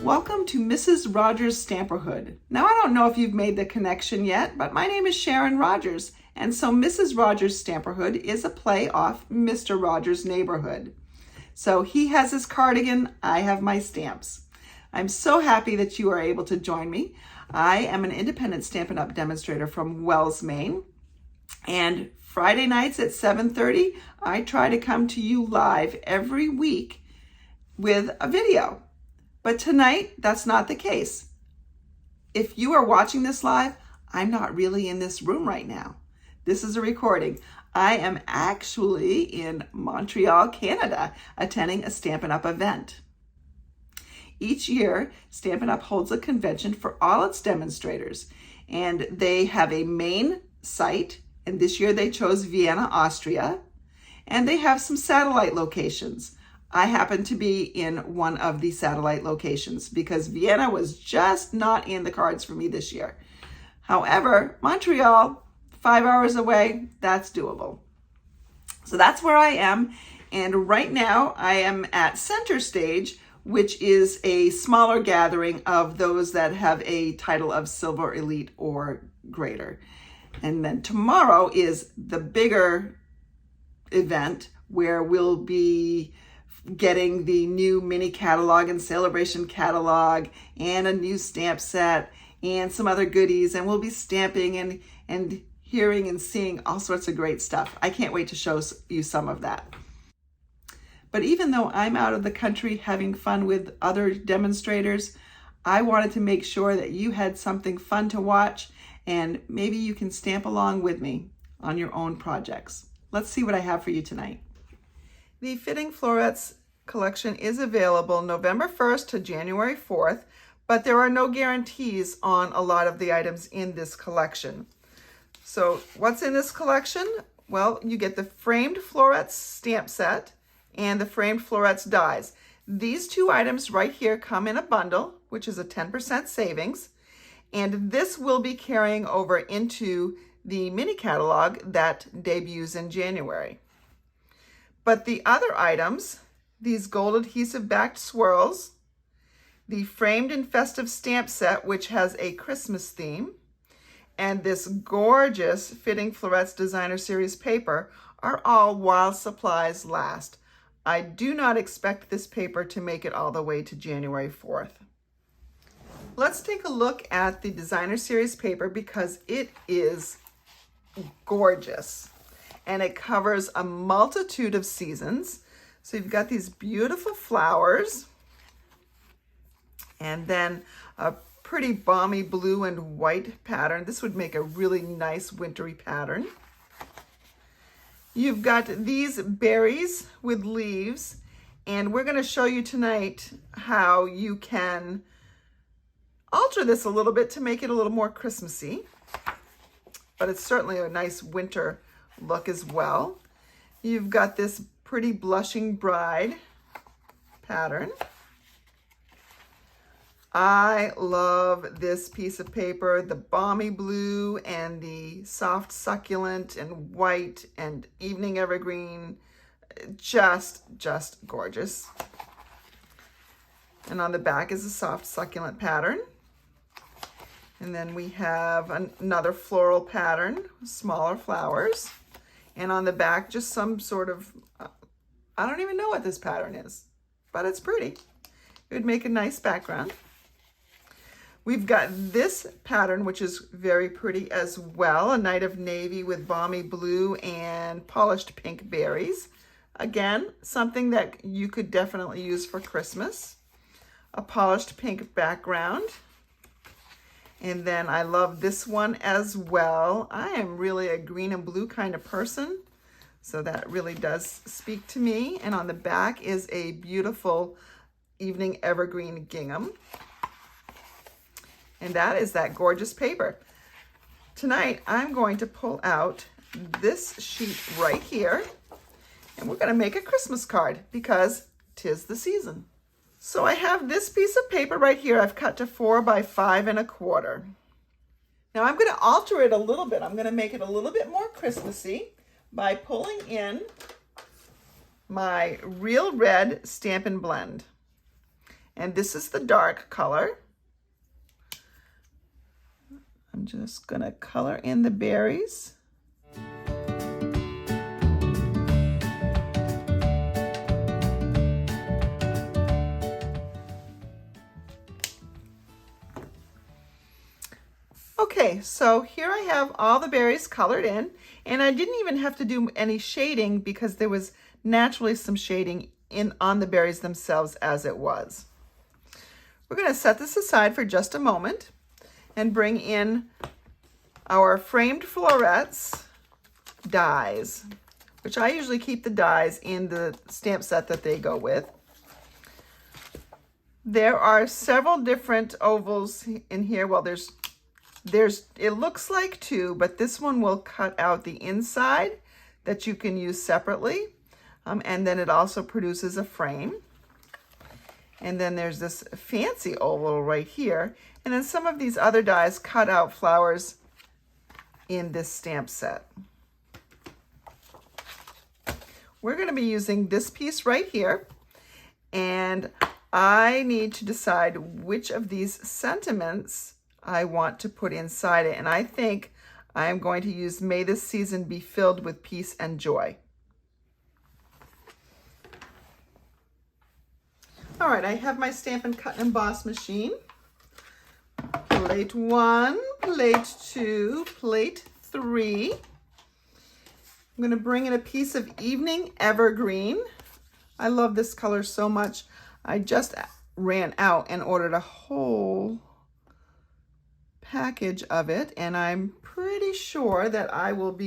Welcome to Mrs. Rogers' Stamperhood. Now, I don't know if you've made the connection yet, but my name is Sharon Rogers, and so Mrs. Rogers' Stamperhood is a play off Mr. Rogers' Neighborhood. So he has his cardigan, I have my stamps. I'm so happy that you are able to join me. I am an independent Stampin' Up! Demonstrator from Wells, Maine, and Friday nights at 7:30, I try to come to you live every week with a video. But tonight, that's not the case. If you are watching this live, I'm not really in this room right now. This is a recording. I am actually in Montreal, Canada, attending a Stampin' Up! Event. Each year, Stampin' Up! Holds a convention for all its demonstrators, and they have a main site, and this year they chose Vienna, Austria, and they have some satellite locations. I happen to be in one of the satellite locations because Vienna was just not in the cards for me this year. However, Montreal, 5 hours away, that's doable. So that's where I am. And right now I am at Center Stage, which is a smaller gathering of those that have a title of Silver Elite or greater. And then tomorrow is the bigger event where we'll be getting the new mini catalog and celebration catalog and a new stamp set and some other goodies, and we'll be stamping and hearing and seeing all sorts of great stuff. I can't wait to show you some of that. But even though I'm out of the country having fun with other demonstrators, I wanted to make sure that you had something fun to watch, and maybe you can stamp along with me on your own projects. Let's see what I have for you tonight. The Fitting Florets collection is available November 1st to January 4th, but there are no guarantees on a lot of the items in this collection. So what's in this collection? Well, you get the framed Florets stamp set and the framed Florets dies. These two items right here come in a bundle, which is a 10% savings, and this will be carrying over into the mini catalog that debuts in January. But the other items, these gold adhesive backed swirls, the framed and festive stamp set, which has a Christmas theme, and this gorgeous Fitting Florets Designer Series paper are all while supplies last. I do not expect this paper to make it all the way to January 4th. Let's take a look at the Designer Series paper because it is gorgeous. And it covers a multitude of seasons. So you've got these beautiful flowers, and then a pretty balmy blue and white pattern. This would make a really nice wintry pattern. You've got these berries with leaves, and we're going to show you tonight how you can alter this a little bit to make it a little more Christmassy, but it's certainly a nice winter look as well. You've got this pretty blushing bride pattern. I love this piece of paper, the balmy blue and the soft succulent and white and evening evergreen, just gorgeous. And on the back is a soft succulent pattern. And then we have another floral pattern, smaller flowers. And on the back, just some sort of, I don't even know what this pattern is, but it's pretty. It would make a nice background. We've got this pattern, which is very pretty as well, a night of navy with balmy blue and polished pink berries. Again, something that you could definitely use for Christmas. A polished pink background. And then I love this one as well. I am really a green and blue kind of person, so that really does speak to me. And on the back is a beautiful evening evergreen gingham. And that is that gorgeous paper. Tonight, I'm going to pull out this sheet right here, and we're going to make a Christmas card because 'tis the season. So I have this piece of paper right here. I've cut to 4 by 5 1/4. Now I'm going to alter it a little bit. I'm going to make it a little bit more Christmassy by pulling in my Real Red Stampin' Blend. And this is the dark color. I'm just gonna color in the berries. Okay, so here I have all the berries colored in, and I didn't even have to do any shading because there was naturally some shading on the berries themselves as it was. We're going to set this aside for just a moment and bring in our framed florets dies, which I usually keep the dies in the stamp set that they go with. There are several different ovals in here. Well, it looks like two, but this one will cut out the inside that you can use separately. And then it also produces a frame. And then there's this fancy oval right here. And then some of these other dies cut out flowers in this stamp set. We're going to be using this piece right here. And I need to decide which of these sentiments I want to put inside it. And I think I am going to use "May this season be filled with peace and joy." All right, I have my Stampin' Cut and Emboss machine. Plate 1, plate 2, plate 3. I'm going to bring in a piece of Evening Evergreen. I love this color so much. I just ran out and ordered a whole package of it, and I'm pretty sure that I will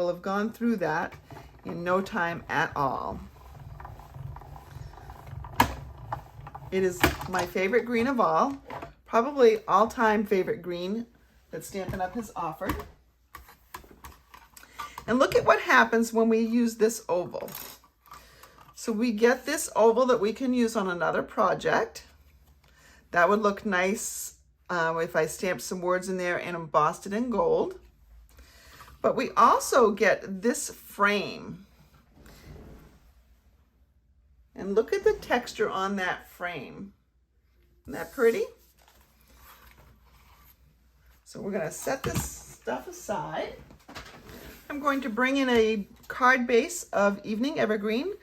have gone through that in no time at all. It is my favorite green of all, probably all-time favorite green that Stampin' Up! Has offered. And look at what happens when we use this oval. So we get this oval that we can use on another project. That would look nice if I stamped some words in there and embossed it in gold. But we also get this frame. And look at the texture on that frame. Isn't that pretty? So we're going to set this stuff aside. I'm going to bring in a card base of Evening Evergreen,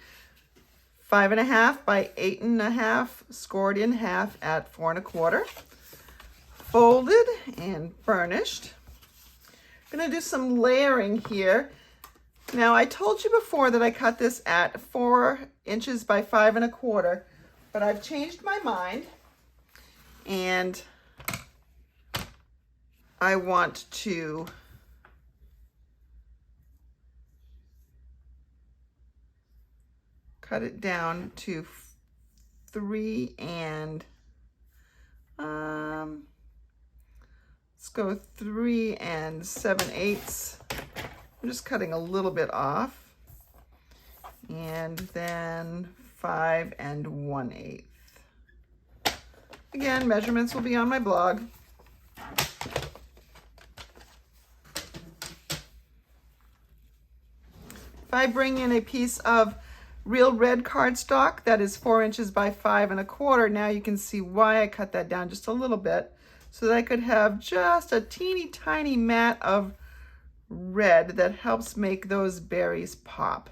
5.5 by 8.5, scored in half at 4 1/4, folded and burnished. I'm going to do some layering here. Now, I told you before that I cut this at 4 inches by 5 1/4, but I've changed my mind, and I want to cut it down to 3 and let's go 3 7/8. I'm just cutting a little bit off, and then 5 1/8. Again, measurements will be on my blog. If I bring in a piece of real red cardstock that is 4 inches by 5 1/4, now you can see why I cut that down just a little bit, so that I could have just a teeny tiny mat of red that helps make those berries pop.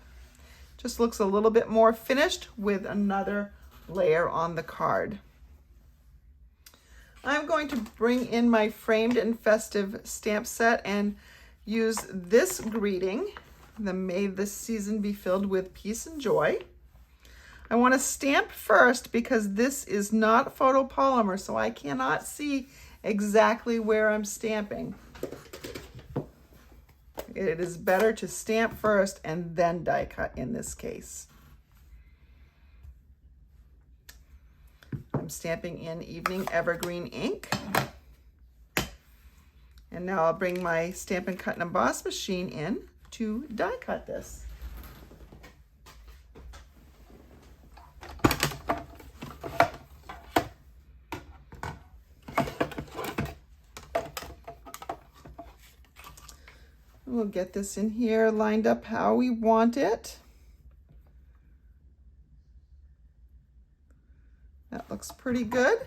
Just looks a little bit more finished with another layer on the card. I'm going to bring in my framed and festive stamp set and use this greeting, the "May this season be filled with peace and joy." I want to stamp first because this is not photopolymer, so I cannot see exactly where I'm stamping. It is better to stamp first and then die cut in this case. I'm stamping in Evening Evergreen ink. And now I'll bring my Stampin' Cut and Emboss machine in to die cut this. We'll get this in here lined up how we want it. And then I'm going to looks pretty good.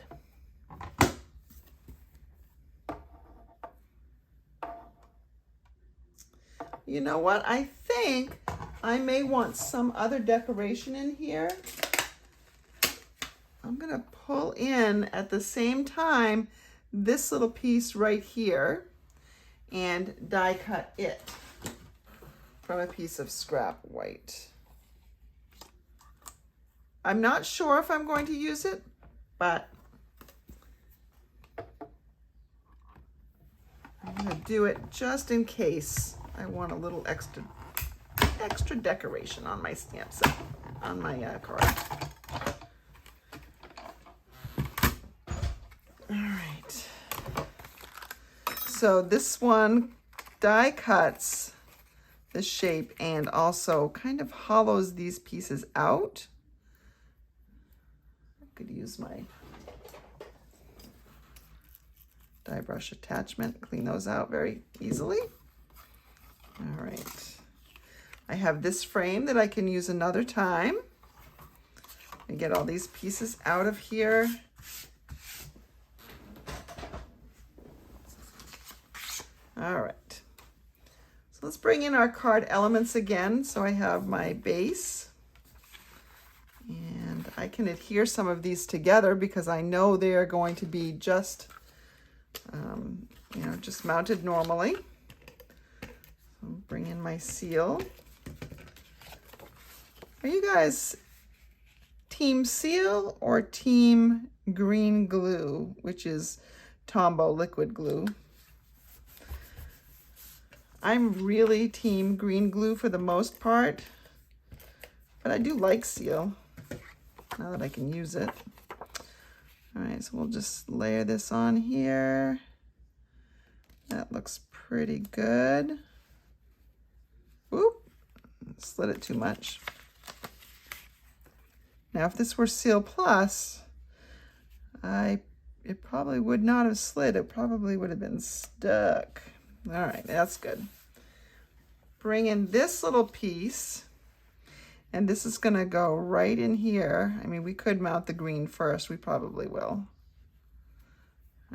You know what? I think I may want some other decoration in here. I'm gonna pull in at the same time this little piece right here and die cut it from a piece of scrap white. I'm not sure if I'm going to use it, but I'm gonna do it just in case I want a little extra decoration on my stamp set, on my card. All right. So this one die cuts the shape and also kind of hollows these pieces out. I could use my die brush attachment, clean those out very easily. All right. I have this frame that I can use another time. I get all these pieces out of here. All right. So let's bring in our card elements again. So I have my base. And I can adhere some of these together because I know they are going to be just, just mounted normally. Bring in my seal. Are you guys team seal or team green glue, which is Tombow liquid glue? I'm really team green glue for the most part, but I do like seal now that I can use it. All right, so we'll just layer this on here. That looks pretty good. Whoop, slid it too much. Now, if this were Seal Plus, it probably would not have slid. It probably would have been stuck. All right, that's good. Bring in this little piece, and this is gonna go right in here. I mean, we could mount the green first. We probably will.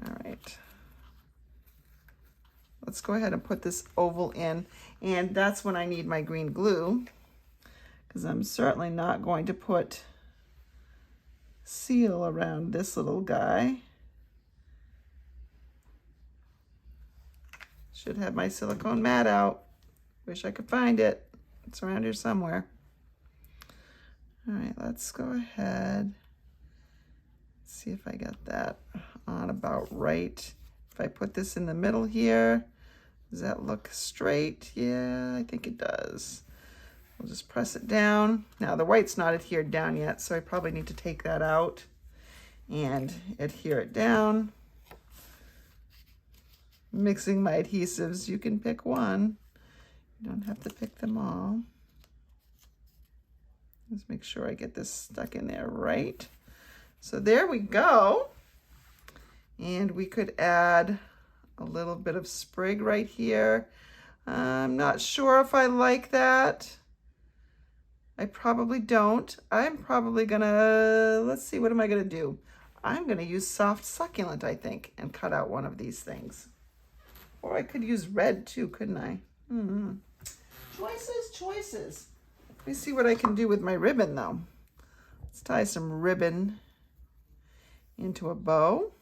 All right. Let's go ahead and put this oval in, and that's when I need my green glue, because I'm certainly not going to put seal around this little guy. Should have my silicone mat out. Wish I could find it. It's around here somewhere. All right, let's go ahead. See if I got that on about right. If I put this in the middle here, does that look straight? Yeah, I think it does. We'll just press it down. Now the white's not adhered down yet, so I probably need to take that out and adhere it down. Mixing my adhesives, you can pick one. You don't have to pick them all. Let's make sure I get this stuck in there right. So there we go. And we could add a little bit of sprig right here. I'm not sure if I like that. I probably don't. I'm probably gonna, let's see, what am I gonna do? I'm gonna use soft succulent, I think, and cut out one of these things. Or I could use red too, couldn't I? Choices, choices. Let me see what I can do with my ribbon though. Let's tie some ribbon into a bow.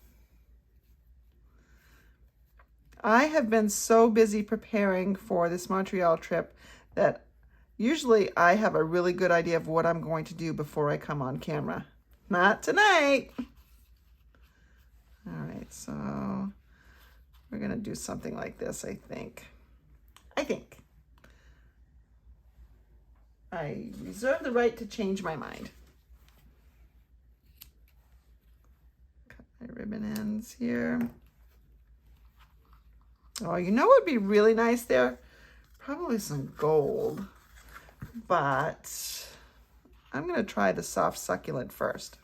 I have been so busy preparing for this Montreal trip that usually I have a really good idea of what I'm going to do before I come on camera. Not tonight. All right, so we're gonna do something like this, I think. I reserve the right to change my mind. Cut my ribbon ends here. Oh, you know what would be really nice there? Probably some gold, but I'm gonna try the soft succulent first.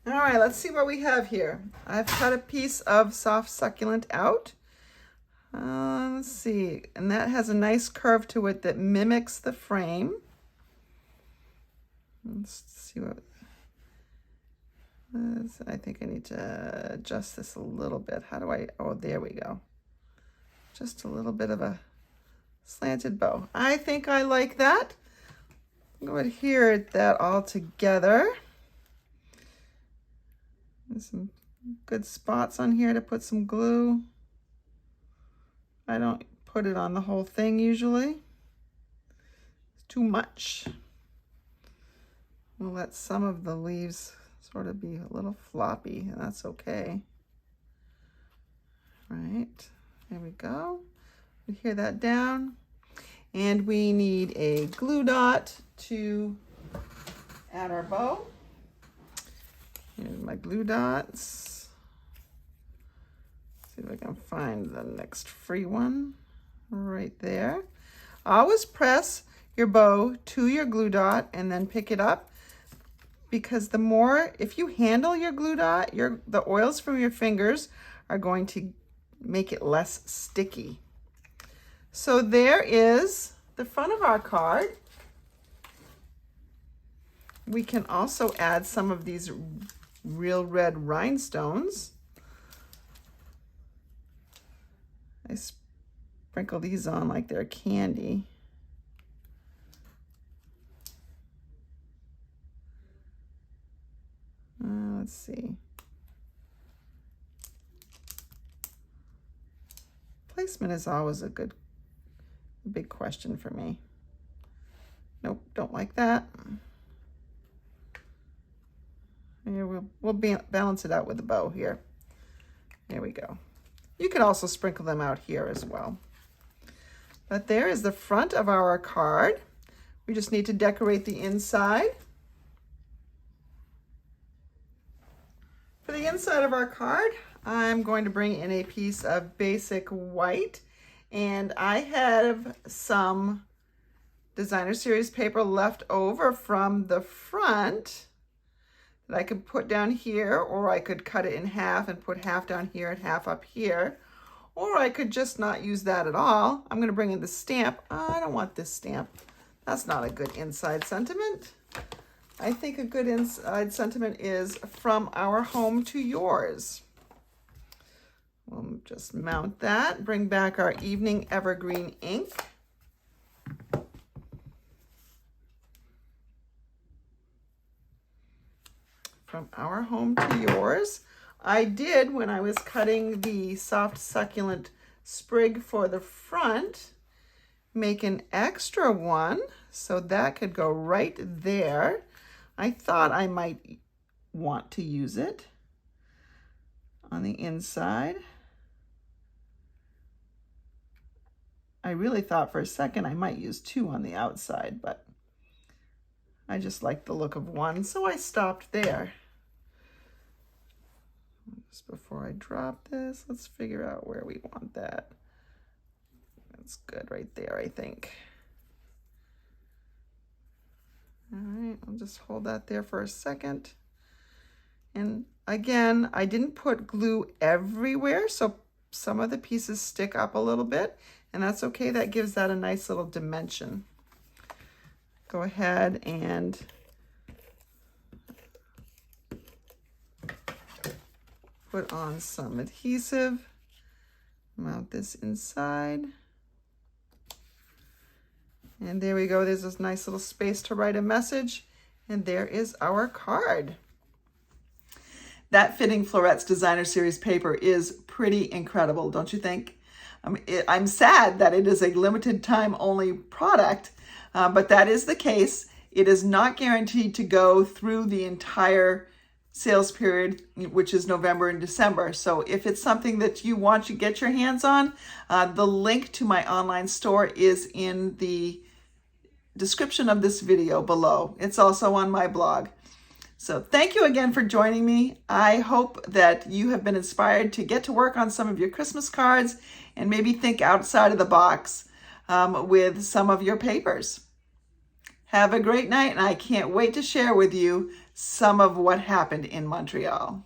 All right, let's see what we have here. I've cut a piece of soft succulent out. Let's see, and that has a nice curve to it that mimics the frame. Let's see what, I think I need to adjust this a little bit. How do I, oh, there we go. Just a little bit of a slanted bow. I think I like that. I'm going to adhere that all together. There's some good spots on here to put some glue. I don't put it on the whole thing usually. It's too much. We'll let some of the leaves sort of be a little floppy, and that's okay. Right, there we go. Adhere that down. And we need a glue dot to add our bow. Here's my glue dots. See if I can find the next free one right there. Always press your bow to your glue dot and then pick it up, because the more, if you handle your glue dot, the oils from your fingers are going to make it less sticky. So there is the front of our card. We can also add some of these real red rhinestones. I sprinkle these on like they're candy. Let's see. Placement is always a big question for me. Nope, don't like that. Here we'll balance it out with the bow here. There we go. You could also sprinkle them out here as well. But there is the front of our card. We just need to decorate the inside. For the inside of our card, I'm going to bring in a piece of basic white, and I have some designer series paper left over from the front that I could put down here, or I could cut it in half and put half down here and half up here, or I could just not use that at all. I'm going to bring in the stamp. I don't want this stamp. That's not a good inside sentiment. I think a good inside sentiment is from our home to yours. We'll just mount that, bring back our evening evergreen ink. From our home to yours. I did, when I was cutting the soft succulent sprig for the front, make an extra one so that could go right there. I thought I might want to use it on the inside. I really thought for a second I might use two on the outside, but I just liked the look of one, so I stopped there. Just before I drop this, let's figure out where we want that. That's good right there, I think. All right, I'll just hold that there for a second. And again, I didn't put glue everywhere, so some of the pieces stick up a little bit, and that's okay. That gives that a nice little dimension. Go ahead and put on some adhesive, mount this inside. And there we go. There's this nice little space to write a message. And there is our card. That fitting Florets Designer Series paper is pretty incredible, don't you think? I'm sad that it is a limited time only product, but that is the case. It is not guaranteed to go through the entire sales period, which is November and December. So if it's something that you want to get your hands on, the link to my online store is in the description of this video below. It's also on my blog. So thank you again for joining me. I hope that you have been inspired to get to work on some of your Christmas cards and maybe think outside of the box with some of your papers. Have a great night, and I can't wait to share with you some of what happened in Montreal.